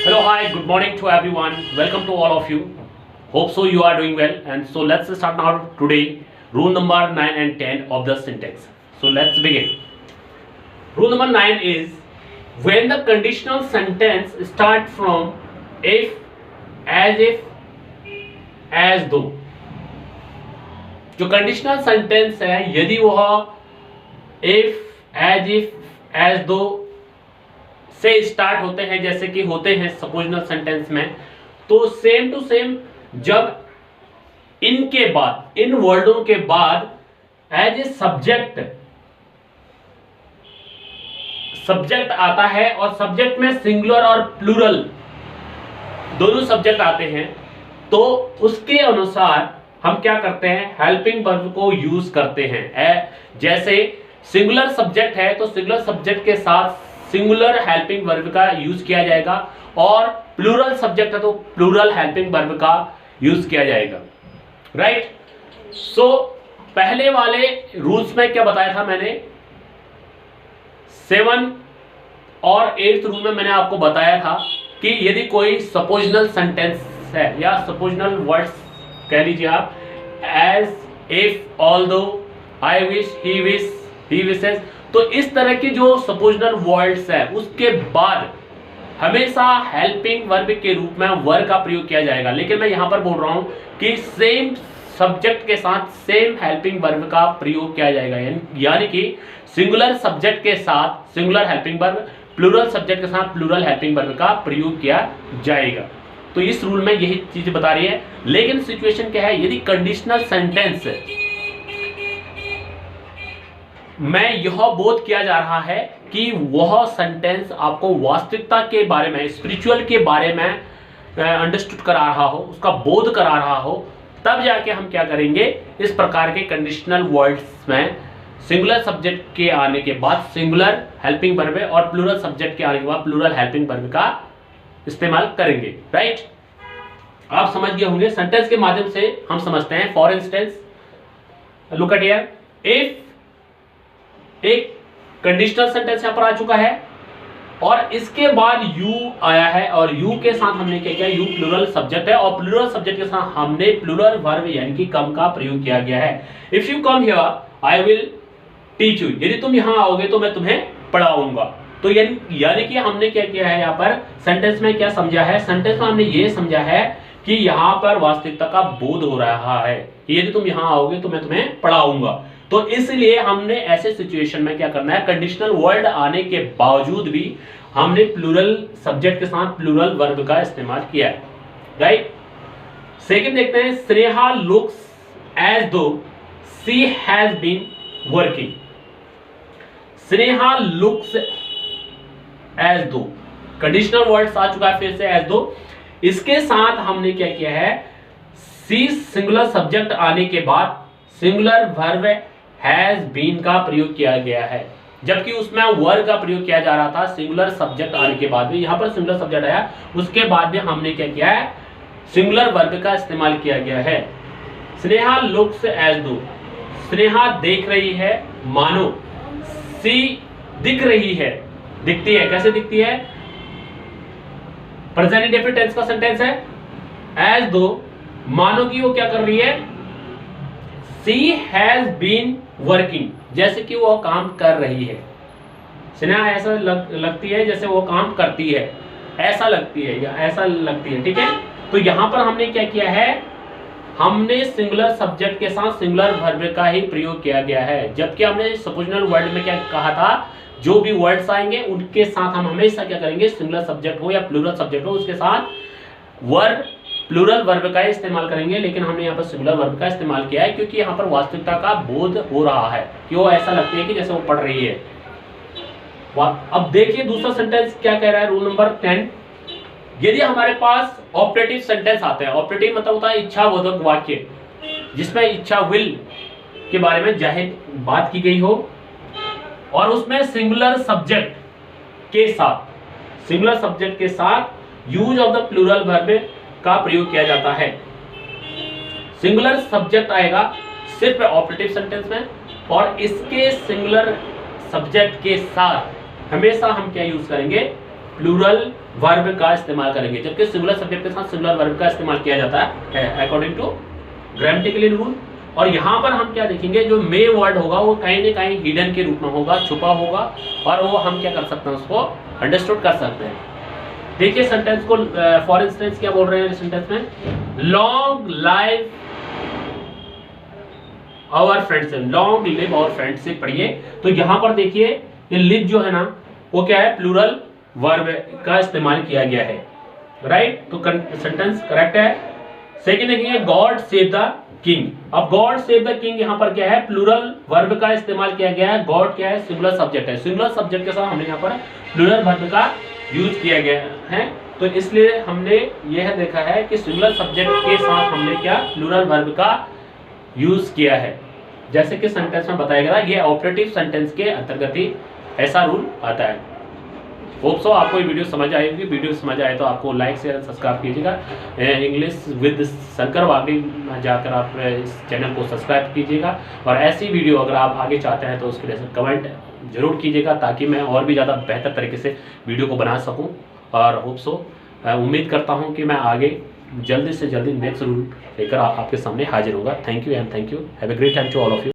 Hello, hi, good morning to everyone. Welcome to all of you. Hope so you are doing well. And so let's start now today rule number 9 and 10 of the syntax. So let's begin. Rule number 9 is when the conditional sentence start from if, as though. जो conditional sentence है यदि वह if, as though से start होते हैं जैसे कि होते हैं सपोजिशनल सेंटेंस में, तो सेम टू सेम जब इनके बाद इन वर्डों के बाद एज ए सब्जेक्ट आता है और सब्जेक्ट में सिंगुलर और प्लूरल दोनों सब्जेक्ट आते हैं, तो उसके अनुसार हम क्या करते हैं, हेल्पिंग वर्ब को यूज करते हैं। जैसे सिंगुलर सब्जेक्ट है तो सिंगुलर सब्जेक्ट के साथ सिंगुलर हेल्पिंग वर्ब का यूज किया जाएगा, और प्लूरल सब्जेक्ट है तो प्लूरल हेल्पिंग वर्ब का यूज किया जाएगा। राइट। सो पहले वाले रूल्स में क्या बताया था मैंने, 7 और 8 रूल में मैंने आपको बताया था कि यदि कोई सपोजिशनल सेंटेंस है या सपोजिशनल वर्ड्स कह लीजिए आप, as, if, although, I wish, he wish, he wishes, तो इस तरह की जो सपोजिशनल वर्ड्स है उसके बाद हमेशा हेल्पिंग वर्ब के रूप में वर का प्रयोग किया जाएगा। लेकिन मैं यहां पर बोल रहा हूं कि सेम सब्जेक्ट के साथ सेम हेल्पिंग वर्ब का प्रयोग किया जाएगा, यानी कि सिंगुलर सब्जेक्ट के साथ singular helping verb, plural subject के साथ प्लूरल हेल्पिंग वर्ब का प्रयोग किया जाएगा। तो इस रूल में यही चीज बता रही है। लेकिन सिचुएशन क्या है, यदि कंडीशनल सेंटेंस में यह बोध किया जा रहा है कि वह सेंटेंस आपको वास्तविकता के बारे में, स्पिरिचुअल के बारे में अंडरस्टूड करा रहा हो, उसका बोध करा रहा हो, तब जाके हम क्या करेंगे, इस प्रकार के कंडीशनल वर्ड्स में सिंगुलर सब्जेक्ट के आने के बाद सिंगुलर हेल्पिंग वर्ब और प्लूरल सब्जेक्ट के आने के बाद प्लूरल हेल्पिंग वर्ब का इस्तेमाल करेंगे। राइट। आप समझ गए होंगे। सेंटेंस के माध्यम से हम समझते हैं। For instance, look at here, if एक कंडीशनल सेंटेंस यहां पर आ चुका है और इसके बाद यू आया है, और यू के साथ हमने क्या किया, यू प्लूरल सब्जेक्ट है और प्लूरल सब्जेक्ट के साथ हमने प्लूरल वर्ब यानी कि कम का प्रयोग किया गया है। If you come here I will teach you, यदि तुम यहां आओगे तो मैं तुम्हें पढ़ाऊंगा। तो यानी कि हमने क्या किया है, यहाँ पर सेंटेंस में क्या समझा है, सेंटेंस में हमने ये समझा है कि यहाँ पर वास्तविकता का बोध हो रहा है कि यदि तुम यहां आओगे तो मैं तुम्हें पढ़ाऊंगा। तो इसलिए हमने ऐसे सिचुएशन में क्या करना है, कंडीशनल वर्ड आने के बावजूद भी हमने प्लूरल सब्जेक्ट के साथ प्लूरल वर्ब का इस्तेमाल किया है। राइट। सेकंड देखते हैं, Sneha looks as though she has been working. Sneha looks as though, conditional words आ चुका है फिर से, एज दो। इसके साथ हमने क्या किया है, सी सिंगुलर सब्जेक्ट आने के बाद सिंगुलर वर्ब हैज बीन का प्रयोग किया गया है, जबकि उसमें वर का प्रयोग किया जा रहा था सिंगुलर सब्जेक्ट आने के बाद भी। यहां पर सिंगुलर सब्जेक्ट आया, उसके बाद भी हमने क्या किया है, सिंगुलर वर्ब का इस्तेमाल किया गया है। स्नेहा लुक्स एज दो, स्नेहा देख रही है मानो, सी दिख रही है, दिखती है, कैसे दिखती है, प्रेजेंट इंडेफिनिट टेंस का सेंटेंस है। एज दो मानो कि वो क्या कर रही है, शी हैज बीन वर्किंग, जैसे कि वो काम कर रही है। स्नेहा ऐसा लगती है जैसे वो काम करती है, ऐसा लगती है या ऐसा लगती है। ठीक है। तो यहां पर हमने क्या किया है, हमने सिंगुलर सब्जेक्ट के साथ सिंगुलर वर्ब का ही प्रयोग किया गया है, जबकि हमने सपोजिशनल वर्ड में क्या कहा था, जो भी वर्ड्स आएंगे उनके साथ हम हमेशा क्या करेंगे, सिंगुलर सब्जेक्ट हो या प्लूरल सब्जेक्ट हो, उसके साथ वर्ब प्लूरल वर्ब का इस्तेमाल करेंगे। लेकिन हमने यहाँ पर सिंगुलर वर्ब का इस्तेमाल किया है क्योंकि यहाँ पर वास्तविकता का बोध हो रहा है कि वो ऐसा लगती है कि जैसे वो पढ़ रही है। अब देखिए दूसरा सेंटेंस क्या कह रहा है, रूल नंबर 10। यदि हमारे पास ऑपरेटिव सेंटेंस आते हैं, ऑपरेटिव मतलब होता है इच्छाबोधक वाक्य, जिसमें इच्छा, विल के बारे में जाहिर बात की गई हो, और उसमें सिंगुलर सब्जेक्ट के साथ use of the plural verb का प्रयोग किया जाता है। सिंगुलर सब्जेक्ट आएगा सिर्फ ऑपरेटिव सेंटेंस में, और इसके सिंगुलर सब्जेक्ट के साथ हमेशा हम क्या यूज करेंगे, प्लूरल वर्ब का इस्तेमाल करेंगे, जबकि सिंगुलर सब्जेक्ट के साथ सिंगुलर वर्ब का इस्तेमाल किया जाता है अकॉर्डिंग टू ग्रामेटिकली रूल। और यहाँ पर हम क्या देखेंगे, जो मे वर्ड होगा वो कहीं ना कहीं हिडन के रूप में होगा, छुपा होगा, और वो हम क्या कर सकते हैं, उसको अंडरस्टूड कर सकते हैं। देखिए सेंटेंस को, फॉर इंस्टेंस क्या बोल रहे हैं सेंटेंस में, long life our friendship, long live our friendship पढ़िए। तो यहाँ पर देखिए ये लिव जो है ना वो क्या है, प्लूरल वर्ब का इस्तेमाल किया गया है, राइट। तो सेंटेंस करेक्ट है। सेकंड देखिए, गॉड सेव द किंग। अब गॉड सेव द किंग यहाँ पर क्या है, प्लूरल वर्ब का इस्तेमाल किया गया है। गॉड क्या है, सिंगुलर सब्जेक्ट है, सिंगुलर सब्जेक्ट के साथ हमने यहाँ पर प्लूरल वर्ब का यूज किया गया है। तो इसलिए हमने यह देखा है कि सिंगुलर सब्जेक्ट के साथ हमने क्या, प्लूरल वर्ब का यूज किया है, जैसे कि सेंटेंस में बताया गया। ये ऑपरेटिव सेंटेंस के अंतर्गत ही ऐसा रूल आता है। होप सो आपको ये वीडियो समझ आएगी। वीडियो समझ आए तो आपको लाइक शेयर एंड सब्सक्राइब कीजिएगा। इंग्लिश विद शंकर वागड़ी जाकर आप इस चैनल को सब्सक्राइब कीजिएगा, और ऐसी वीडियो अगर आप आगे चाहते हैं तो उसके लिए कमेंट जरूर कीजिएगा, ताकि मैं और भी ज़्यादा बेहतर तरीके से वीडियो को बना सकूं। और होप सो उम्मीद करता हूं कि मैं आगे जल्दी से जल्दी नेक्स्ट रूल लेकर आपके सामने हाजिर होगा। Thank you and thank you. Have a great time to all of you.